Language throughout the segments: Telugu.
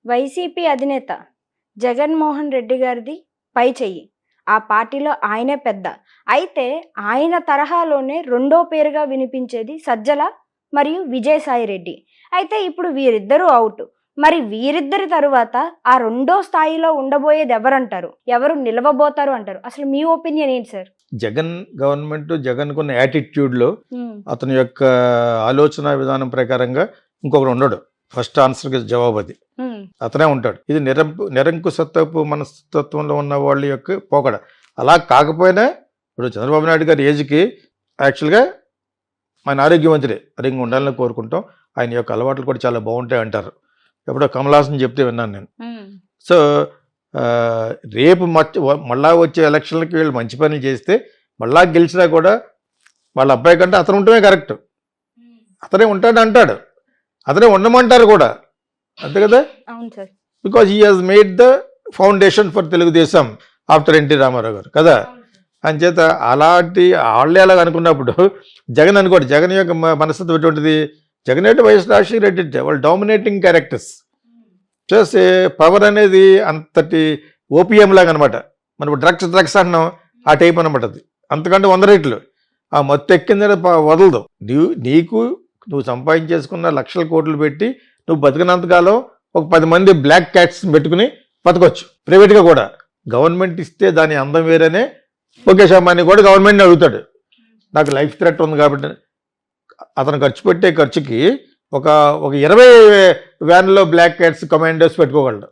వైసీపీ అధినేత జగన్మోహన్ రెడ్డి గారిది పై చెయ్యి. ఆ పార్టీలో ఆయనే పెద్ద. అయితే ఆయన తరహాలోనే రెండో పేరుగా వినిపించేది సజ్జల మరియు విజయసాయిరెడ్డి. అయితే ఇప్పుడు వీరిద్దరూ ఔట్. మరి వీరిద్దరి తరువాత ఆ రెండో స్థాయిలో ఉండబోయేది ఎవరంటారు? ఎవరు నిలవబోతారు అంటారు? అసలు మీ ఒపీనియన్ ఏంటి సార్? జగన్ గవర్నమెంట్ జగన్కున్న యాటిట్యూడ్లో అతని యొక్క ఆలోచన విధానం ప్రకారంగా ఇంకొకరు ఉండడు. ఫస్ట్ ఆన్సర్కి జవాబు అది అతనే ఉంటాడు. ఇది నిరంకుశత్వపు మనస్తత్వంలో ఉన్న వాళ్ళ యొక్క పోకడ. అలా కాకపోయినా ఇప్పుడు చంద్రబాబు నాయుడు గారి ఏజ్కి యాక్చువల్గా ఆయన ఆరోగ్యవంతుడే, ఆరోగ్యంగా ఉండాలని కోరుకుంటాం. ఆయన యొక్క అలవాట్లు కూడా చాలా బాగుంటాయి అంటారు. ఎప్పుడో కమల్ హాసన్ చెప్తే విన్నాను నేను. సో రేపు మళ్ళా వచ్చే ఎలక్షన్లకి వీళ్ళు మంచి పనులు చేస్తే మళ్ళా గెలిచినా కూడా వాళ్ళ అబ్బాయి కంటే అతను ఉండటమే కరెక్ట్. అతనే ఉంటాడు అంటాడు, అతనే ఉండమంటారు కూడా, అంతే కదా. Because he has made the foundation for Telugu Desam after NT Rama Rao గారు కదా. అంచేత అలాంటి వాళ్ళే అలాగ అనుకున్నప్పుడు జగన్ అనుకోండి, జగన్ యొక్క మనస్తత్వం ఎటువంటిది? జగన్ అంటే వైఎస్ రాజశేఖర రెడ్డి వాళ్ళు డామినేటింగ్ క్యారెక్టర్స్. చేస్తే పవర్ అనేది అంతటి ఓపీఎం లాగా అనమాట. మనం డ్రగ్స్ అంటున్నాం, ఆ టైప్ అనమాట. అది అంతకంటే 100 రెట్లు. ఆ మత్తు ఎక్కిందని వదలదు. నువ్వు సంపాదించేసుకున్న లక్షల కోట్లు పెట్టి నువ్వు బతికినంతకాలం ఒక 10 మంది బ్లాక్ క్యాట్స్ పెట్టుకుని బతకొచ్చు ప్రైవేట్గా కూడా. గవర్నమెంట్ ఇస్తే దాని అందం వేరేనే. ముఖేష్ అంబానీ కూడా గవర్నమెంట్ని అడుగుతాడు, నాకు లైఫ్ థ్రెట్ ఉంది కాబట్టి. అతను ఖర్చు పెట్టే ఖర్చుకి ఒక 20 వ్యాన్లో బ్లాక్ క్యాట్స్ కమాండోస్ పెట్టుకోవాలి.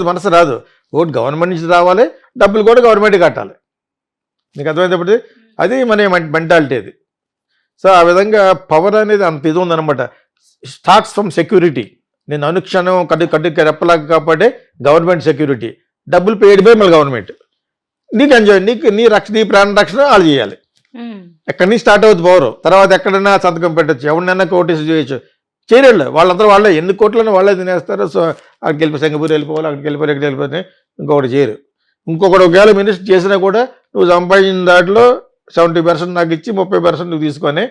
మనసు రాదు. ఓటు గవర్నమెంట్ నుంచి రావాలి, డబ్బులు కూడా గవర్నమెంట్ కట్టాలి. నీకు అర్థమైనప్పుడు అది మన మెంటాలిటీ అది. సో ఆ విధంగా పవర్ అనేది అంత ఇది ఉందన్నమాట. Starts from security. నేను అనుక్షణం కట్టు రెప్పలాగా కాపాడే గవర్నమెంట్ సెక్యూరిటీ. డబ్బులు పేడ్ బై మళ్ళీ గవర్నమెంట్. నీకు ఎంజాయ్, నీ ప్రాణ రక్షణ వాళ్ళు చేయాలి. ఎక్కడి నుంచి స్టార్ట్ అవుతుంది పవర్. తర్వాత ఎక్కడైనా సంతకం పెట్టచ్చు, ఎవరినైనా కోటేసి చేయొచ్చు. చేయలేళ్ళు వాళ్ళందరూ వాళ్ళే, ఎన్ని కోట్లను వాళ్ళే తినేస్తారు. సో అక్కడికి వెళ్ళిపోయి సింగపూర్ వెళ్ళిపోవాలి, అక్కడికి వెళ్ళిపోయి ఎక్కడికి వెళ్ళిపోయి ఇంకొకటి చేయరు. ఇంకొకటి ఒకవేళ మినిస్టర్ చేసినా కూడా నువ్వు సంపాదించిన దాంట్లో 70% నాకు ఇచ్చి 30% నువ్వు తీసుకొని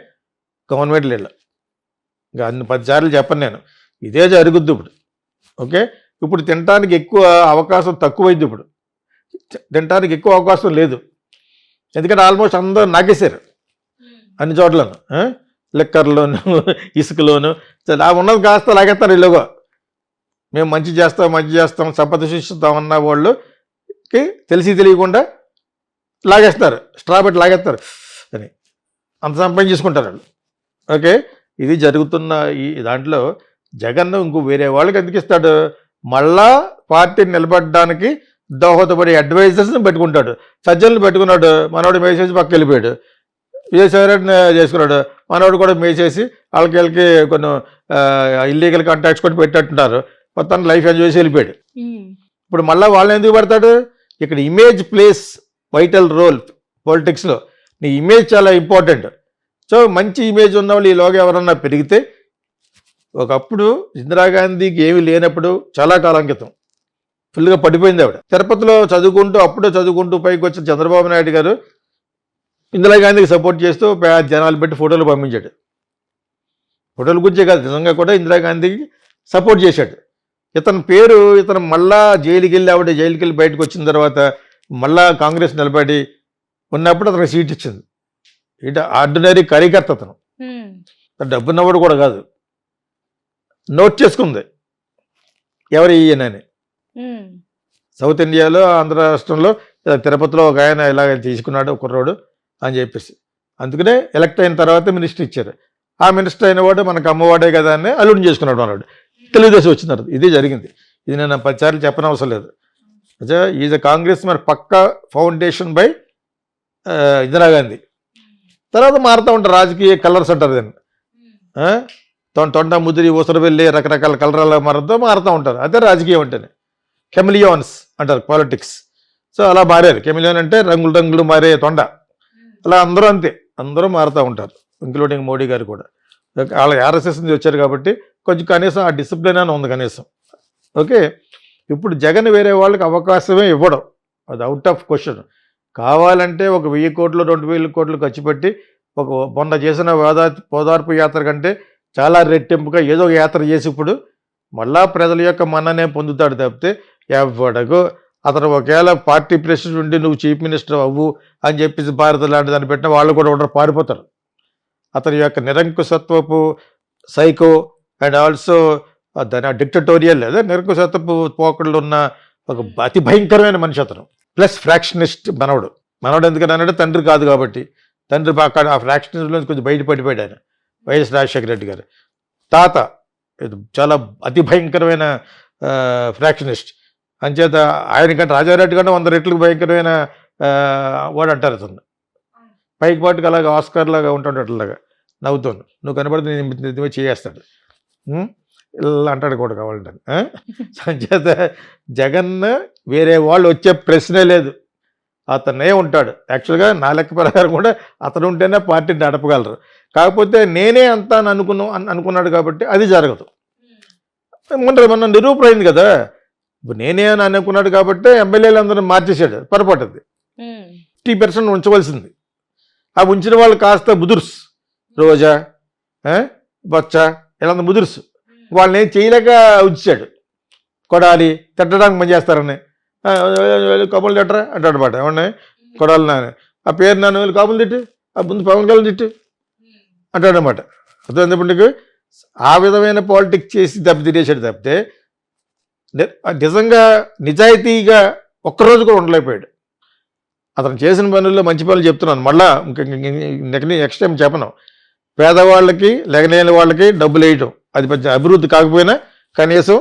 గవర్నమెంట్ లేదు. ఇంకా అన్ని 10 సార్లు చెప్పను నేను, ఇదే జరుగుద్ది ఇప్పుడు. ఓకే, ఇప్పుడు తినడానికి ఎక్కువ అవకాశం తక్కువైంది. ఇప్పుడు తినడానికి ఎక్కువ అవకాశం లేదు, ఎందుకంటే ఆల్మోస్ట్ అందరూ నాగేశారు అన్ని చోట్లను. లిక్కర్లోను, ఇసుకలోను ఉన్నది కాస్త లాగేస్తారు. ఇలాగో మేము మంచి చేస్తాం సంపద సృష్టిస్తామన్న వాళ్ళకి తెలియకుండా లాగేస్తారు, స్ట్రా పెట్టి లాగేస్తారు అని అంత సంపాదించుకుంటారు వాళ్ళు. ఓకే, ఇది జరుగుతున్న ఈ దాంట్లో జగన్ ఇంకో వేరే వాళ్ళకి ఎందుకు ఇస్తాడు? మళ్ళా పార్టీని నిలబడడానికి దోహదపడే అడ్వైజర్స్ని పెట్టుకుంటాడు. సజ్జలను పెట్టుకున్నాడు, మనోడు మేసేసి పక్కకి వెళ్ళిపోయాడు. విజయసాయిరెడ్డిని చేసుకున్నాడు, మనోడు కూడా మేసేసి వాళ్ళకి కొన్ని ఇల్లీగల్ కాంటాక్ట్స్ కూడా పెట్టేట్టున్నారు. మొత్తాన్ని లైఫ్ ఎంజాయ్ చేసి వెళ్ళిపోయాడు. ఇప్పుడు మళ్ళీ వాళ్ళని ఎందుకు పెడతాడు? ఇక్కడ ఇమేజ్ ప్లేస్ వైటల్ రోల్ పాలిటిక్స్లో. నీ ఇమేజ్ చాలా ఇంపార్టెంట్. సో మంచి ఇమేజ్ ఉన్న వాళ్ళు ఈలోగా ఎవరన్నా పెరిగితే, ఒకప్పుడు ఇందిరాగాంధీకి ఏమీ లేనప్పుడు చాలా కాలం క్రితం ఫుల్గా పడిపోయింది ఆవిడ. తిరుపతిలో చదువుకుంటూ పైకి వచ్చిన చంద్రబాబు నాయుడు గారు ఇందిరాగాంధీకి సపోర్ట్ చేస్తూ జనాలు పెట్టి ఫోటోలు పంపించాడు. ఫోటోల గురించే కాదు, నిజంగా కూడా ఇందిరాగాంధీకి సపోర్ట్ చేశాడు. ఇతను మళ్ళా జైలుకి వెళ్ళి బయటకు వచ్చిన తర్వాత మళ్ళా కాంగ్రెస్ నిలబడి ఉన్నప్పుడు అతనికి సీట్ ఇచ్చింది. ఇటు ఆర్డినరీ కార్యకర్త అతను, డబ్బున్నవాడు కూడా కాదు. నోట్ చేసుకుంది ఎవరు ఈయనని. సౌత్ ఇండియాలో, ఆంధ్ర రాష్ట్రంలో, తిరుపతిలో ఒక ఆయన ఇలాగ తీసుకున్నాడు కుర్రోడు అని చెప్పేసి. అందుకనే ఎలక్ట్ అయిన తర్వాత మినిస్టర్ ఇచ్చారు. ఆ మినిస్టర్ అయిన వాడు మనకు అమ్మవాడే కదా అని అల్లుడిని చేసుకున్నాడు అన్నాడు. తెలుగుదేశం వచ్చిన తర్వాత ఇదే జరిగింది. ఇది నేను 10 సార్లు చెప్పనవసరం లేదు. ఈజ్ అ కాంగ్రెస్ మరి పక్కా ఫౌండేషన్ బై ఇందిరాగాంధీ. తర్వాత మారుతూ ఉంటారు రాజకీయ కలర్స్ అంటారు దాన్ని. తొండ, ముదిరి, ఊసరవెల్లి రకరకాల కలరాల మారుతూ ఉంటారు. అదే రాజకీయం అంటేనే. కెమిలియాన్స్ అంటారు పాలిటిక్స్. సో అలా మారారు. కెమిలియాన్ అంటే రంగులు మారే తొండ. అలా అందరూ అంతే, అందరూ మారుతూ ఉంటారు, ఇంక్లూడింగ్ మోడీ గారు కూడా. వాళ్ళ ఆర్ఎస్ఎస్ నుంచి వచ్చారు కాబట్టి కొంచెం కనీసం ఆ డిసిప్లిన్ అని ఉంది కనీసం. ఓకే, ఇప్పుడు జగన్ వేరే వాళ్ళకి అవకాశమే ఇవ్వడం అది అవుట్ ఆఫ్ క్వశ్చన్. కావాలంటే ఒక 1000 కోట్లు 2000 కోట్లు ఖర్చు పెట్టి ఒక మొన్న చేసిన ఓదార్పు యాత్ర కంటే చాలా రెట్టింపుగా ఏదో ఒక యాత్ర చేసి ఇప్పుడు మళ్ళా ప్రజల యొక్క మన్ననే పొందుతాడు తప్పితే ఎవడకు అతను ఒకవేళ పార్టీ ప్రెసిడెంట్ ఉండి నువ్వు చీఫ్ మినిస్టర్ అవ్వు అని చెప్పేసి భారత లాంటి దాన్ని పెట్టిన వాళ్ళు కూడా ఉండరు, పారిపోతారు. అతని యొక్క నిరంకుశత్వపు సైకో అండ్ ఆల్సో దాని డిక్టటోరియల్ లేదా నిరంకుశత్వపు పోకళ్ళు ఉన్న ఒక అతి భయంకరమైన మనిషి అతను. ప్లస్ ఫ్రాక్షనిస్ట్ మనవడు ఎందుకని అన్నాడు, తండ్రి కాదు కాబట్టి. తండ్రి ఆ ఫ్రాక్షనిస్ట్లో కొంచెం బయటపడిపోయాడు ఆయన, వైఎస్ రాజశేఖర రెడ్డి గారు. తాత చాలా అతి భయంకరమైన ఫ్రాక్షనిస్ట్. అంచేత ఆయనకంటే రాజారెడ్డి కంటే 100 రెట్లకు భయంకరమైన వాడు అంటారు అతను. పైకి పాటుకు అలాగా ఆస్కార్ లాగా ఉంటుండేట్లాగా నవ్వుతాను, నువ్వు కనబడితే నేను చేయేస్తాడు, ఇలా అంటాడు కూడా కావాలంటే. అంచేత జగన్ వేరే వాళ్ళు వచ్చే ప్రశ్నే లేదు, అతనే ఉంటాడు. యాక్చువల్గా నా లెక్క ప్రకారం కూడా అతను ఉంటేనే పార్టీని నడపగలరు. కాకపోతే నేనే అంతా అనుకున్నాడు కాబట్టి అది జరగదు. మొన్న నిరూపణ అయింది కదా, ఇప్పుడు నేనే అని అనుకున్నాడు కాబట్టి ఎమ్మెల్యేలు అందరూ మార్చేశాడు, పొరపాటు. అది 50% ఉంచవలసింది. ఆ ఉంచిన వాళ్ళు కాస్త బుదుర్స్, రోజా బొచ్చ ఇలా బుదుర్సు, వాళ్ళని ఏం చేయలేక ఉంచాడు. కొడాలి తిట్టడానికి మంచి చేస్తారని కబుర్లు తిట్టరా అంటాడు మాట. ఏమన్నా కొడాలి నాని ఆ పేరు నాన్న వీళ్ళు కబుర్లు తిట్టి ఆ ముందు పవన్ కళ్యాణ్ తిట్టి అంటాడనమాట. అర్థమైనప్పటికీ ఆ విధమైన పాలిటిక్స్ చేసి దెబ్బతినేసాడు తప్పితే నిజంగా నిజాయితీగా ఒక్కరోజు కూడా ఉండలేకపోయాడు. అతను చేసిన పనుల్లో మంచి పనులు చెప్తున్నాను, మళ్ళా నెక్స్ట్ టైం చెప్పను. పేదవాళ్ళకి లేని వాళ్ళకి డబ్బులు వేయటం అది పెద్ద అభివృద్ధి కాకపోయినా కనీసం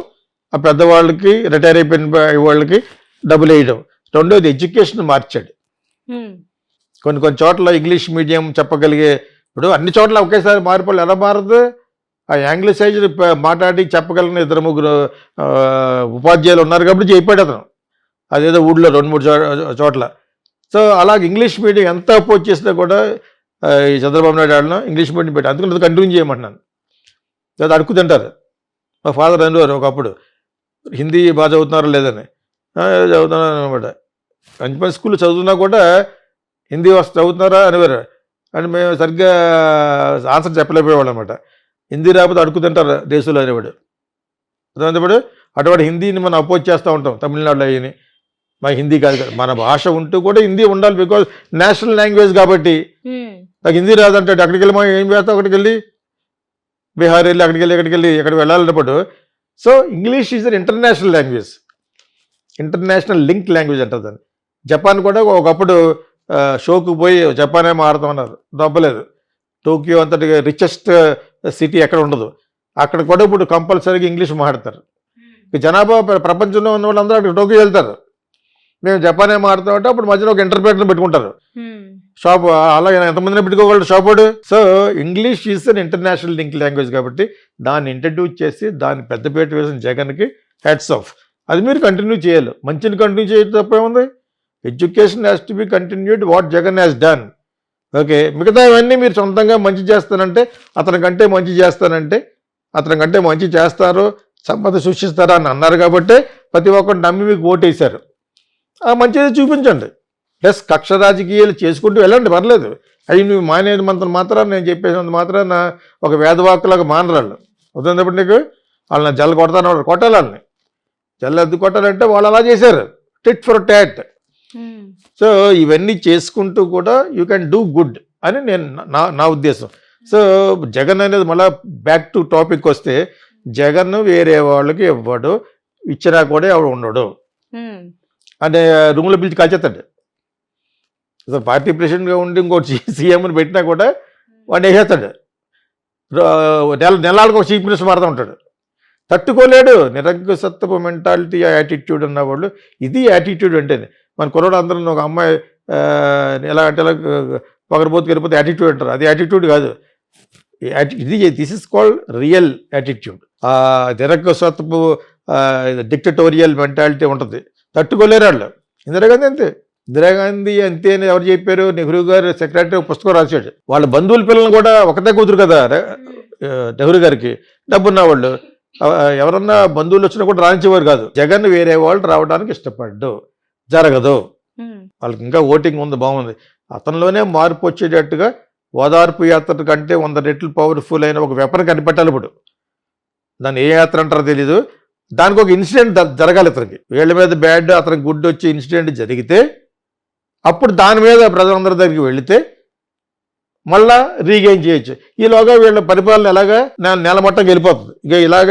ఆ పెద్దవాళ్ళకి రిటైర్ అయిపోయిన వాళ్ళకి డబ్బులు వేయటం. రెండోది ఎడ్యుకేషన్ మార్చాడు. కొన్ని చోట్ల ఇంగ్లీష్ మీడియం చెప్పగలిగే, ఇప్పుడు అన్ని చోట్ల ఒకేసారి మారిపోవాలి ఎలా మారదు? ఆ యాంగ్లిసైజ్ మాట్లాడి చెప్పగలిగిన 2-3 ఉపాధ్యాయులు ఉన్నారు కాబట్టి చెప్పాడు అతను. అదేదో ఊళ్ళో 2-3 చోట్ల. సో అలాగే ఇంగ్లీష్ మీడియం ఎంత అపోజ్ చేసినా కూడా ఈ చంద్రబాబు నాయుడు ఆడినా ఇంగ్లీష్ మీడియం పెట్టి అందుకని కంటిన్యూ చేయమంటున్నాను. లేదా అడుక్కు తింటారు. మా ఫాదర్ అనేవారు ఒకప్పుడు హిందీ బాగా చదువుతున్నారో లేదని. చదువుతున్నారు అనమాట. మంచి స్కూల్లో చదువుతున్నా కూడా హిందీ చదువుతున్నారా అనేవారు. అని మేము సరిగ్గా ఆన్సర్ చెప్పలేకపోయేవాళ్ళు అనమాట. హిందీ రాకపోతే అడుక్కు తింటారు దేశంలో అనేవాడు. అదేంటప్పుడు అటువంటి హిందీని మనం అపోజ్ చేస్తూ ఉంటాం తమిళనాడులో అయ్యి. మా హిందీ కాదు కదా, మన భాష ఉంటూ కూడా హిందీ ఉండాలి, బికాజ్ నేషనల్ లాంగ్వేజ్ కాబట్టి. నాకు హిందీ రాదంటాడు, అక్కడికి వెళ్ళి మనం ఏం చేస్తాం, అక్కడికి వెళ్ళి బీహార్ వెళ్ళి అక్కడికి వెళ్ళి ఎక్కడికి వెళ్ళాలన్నప్పుడు. So English is an international language, international link language అంటారు దాన్ని. జపాన్ కూడా ఒకప్పుడు షోకు పోయి జపానే మారుతామన్నారు, దొబ్బలేదు. టోక్యో అంతటి రిచెస్ట్ సిటీ ఎక్కడ ఉండదు, అక్కడ కూడా ఇప్పుడు కంపల్సరీగా ఇంగ్లీష్ మాట్లాడతారు. జనాభా ప్రపంచంలో ఉన్న వాళ్ళందరూ అక్కడ టోక్యో వెళ్తారు. మేము జపానే మాట్లాడుతామంటే అప్పుడు మధ్యలో ఒక ఇంటర్ప్రెటర్ పెట్టుకుంటారు. షాప్ అలా ఎంతమందిని పెట్టుకోగలరు షాపోడు. So English is an international link language కాబట్టి దాన్ని ఇంట్రడ్యూస్ చేసి దాన్ని పెద్దపేట వేసిన జగన్కి హ్యాట్స్ ఆఫ్. అది మీరు కంటిన్యూ చేయాలి, మంచిని కంటిన్యూ చేయడం తప్పేముంది. Education has to be continued what Jagan has done. Okay, మిగతా ఇవన్నీ మీరు సొంతంగా మంచి చేస్తానంటే అతనికంటే మంచి చేస్తానంటే అతనికంటే మంచి చేస్తారు, సంపద సృష్టిస్తారా అని అన్నారు కాబట్టి ప్రతి ఒక్కరు నమ్మి మీకు ఓటేశారు. ఆ మంచిది చూపించండి. ప్లస్ కక్ష రాజకీయాలు చేసుకుంటూ వెళ్ళండి, పర్లేదు. అవి నువ్వు మానేది మాత్రాన నేను చెప్పేసినంత మాత్రాన ఒక వేదవాక్కులాగా మానరాళ్ళు. అవుతున్నప్పుడు నీకు వాళ్ళని జల్ల కొడతాను, కొట్టాలి వాళ్ళని. జల్ల ఎద్దు కొట్టాలంటే వాళ్ళు అలా చేశారు, టిట్ ఫర్ టాట్. సో ఇవన్నీ చేసుకుంటూ కూడా యూ కెన్ డూ గుడ్ అని నేను నా ఉద్దేశం. సో జగన్ అనేది మళ్ళీ బ్యాక్ టు టాపిక్ వస్తే, జగన్ వేరే వాళ్ళకి ఇవ్వడు, ఇచ్చినా కూడా ఎవడు ఉండడు అంటే రూమ్లో పిలిచి కాల్చేస్తాడు. అసలు పార్టీ ప్రెసిడెంట్గా ఉండి ఇంకోటి సీఎంని పెట్టినా కూడా వాడిని వేసేస్తాడు. నెలలకు ఒక చీఫ్ మినిస్టర్ మారుతూ ఉంటాడు. తట్టుకోలేడు. నిరంకుశత్వపు మెంటాలిటీ, యాటిట్యూడ్ ఉన్నవాళ్ళు. ఇది యాటిట్యూడ్ అంటే. మన కుర్రోడు అందరూ ఒక అమ్మాయి ఎలా అంటే ఎలా పగరపోతు వెళ్ళిపోతే యాటిట్యూడ్ అంటారు, అది యాటిట్యూడ్ కాదు. This is called real attitude. నిరంకుశత్వపు డిక్టటోరియల్ మెంటాలిటీ ఉంటుంది, తట్టుకోలేరు వాళ్ళు. ఇందిరాగాంధీ అంతే. ఇందిరాగాంధీ అంతే అని ఎవరు చెప్పారు? నెహ్రూ గారు సెక్రటరీ పుస్తకం రాశాడు. వాళ్ళ బంధువుల పిల్లలను కూడా ఒకటే కూతురు కదా నెహ్రూ గారికి, డబ్బున్న వాళ్ళు. ఎవరన్నా బంధువులు వచ్చినా కూడా రాణించేవారు కాదు. జగన్ వేరే వాళ్ళు రావడానికి ఇష్టపడ్డు, జరగదు. వాళ్ళకి ఇంకా ఓటింగ్ ఉంది, బాగుంది. అతనిలోనే మార్పు వచ్చేటట్టుగా ఓదార్పు యాత్ర కంటే 100 రెట్లు పవర్ఫుల్ అయిన ఒక వెపన్ కనిపెట్టాలి ఇప్పుడు. దాన్ని ఏ యాత్ర అంటారో తెలీదు. దానికి ఒక ఇన్సిడెంట్ జరగాలి ఇతనికి, వీళ్ళ మీద బ్యాడ్ అతనికి గుడ్ వచ్చి ఇన్సిడెంట్ జరిగితే అప్పుడు దాని మీద ప్రజలందరి దగ్గరికి వెళితే మళ్ళా రీగెయిన్ చేయొచ్చు. ఈలోగా వీళ్ళ పరిపాలన ఎలాగా నెలమట్టంకి వెళ్ళిపోతుంది. ఇక ఇలాగ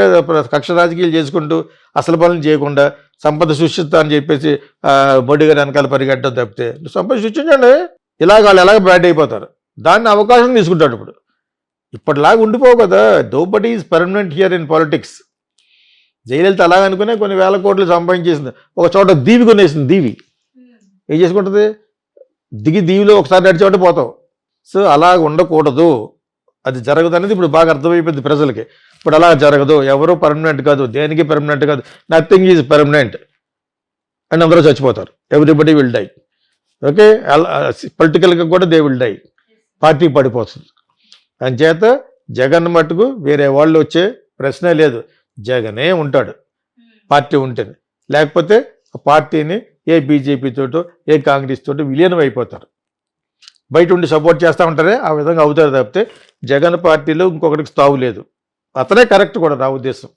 కక్ష రాజకీయాలు చేసుకుంటూ అసలు పనులు చేయకుండా సంపద సృష్టిస్తా అని చెప్పేసి మోడీ గారి వెనకాల పరిగెట్టడం తప్పితే సంపద సృష్టించండి, ఇలాగ వాళ్ళు ఎలాగ బ్యాడ్ అయిపోతారు. దాన్ని అవకాశం తీసుకుంటాడు. ఇప్పుడు ఇప్పటిలాగా ఉండిపోవు కదా. Nobody is permanent here in politics. Jayalalithaa అలాగనుకునే కొన్ని వేల కోట్లు సంపాదించేసింది, ఒక చోట దీవి కొనేసింది. దీవి ఏం చేసుకుంటుంది, దిగి దీవిలో ఒకసారి నడిచేవాటి పోతావు. సో అలా ఉండకూడదు, అది జరగదు అనేది ఇప్పుడు బాగా అర్థమైపోయింది ప్రజలకి. ఇప్పుడు అలా జరగదు, ఎవరు పర్మనెంట్ కాదు, దేనికి పర్మనెంట్ కాదు, నథింగ్ ఈజ్ పర్మనెంట్ అండ్ అందరూ చచ్చిపోతారు. Everybody will die. ఓకే, పొలిటికల్గా కూడా దే విల్ డై, పార్టీ పడిపోతుంది. అంచేత జగన్ మట్టుకు వేరే వాళ్ళు వచ్చే ప్రశ్నే లేదు, జగనే ఉంటాడు పార్టీ ఉంటుంది. లేకపోతే ఆ పార్టీని ఏ బీజేపీ తోటో ఏ కాంగ్రెస్ తోటో విలీనం అయిపోతారు. బయట ఉండి సపోర్ట్ చేస్తూ ఉంటారే, ఆ విధంగా అవుతారు తప్పితే జగన్ పార్టీలో ఇంకొకరికి తావు లేదు. అతనే కరెక్ట్ కూడా నా ఉద్దేశం.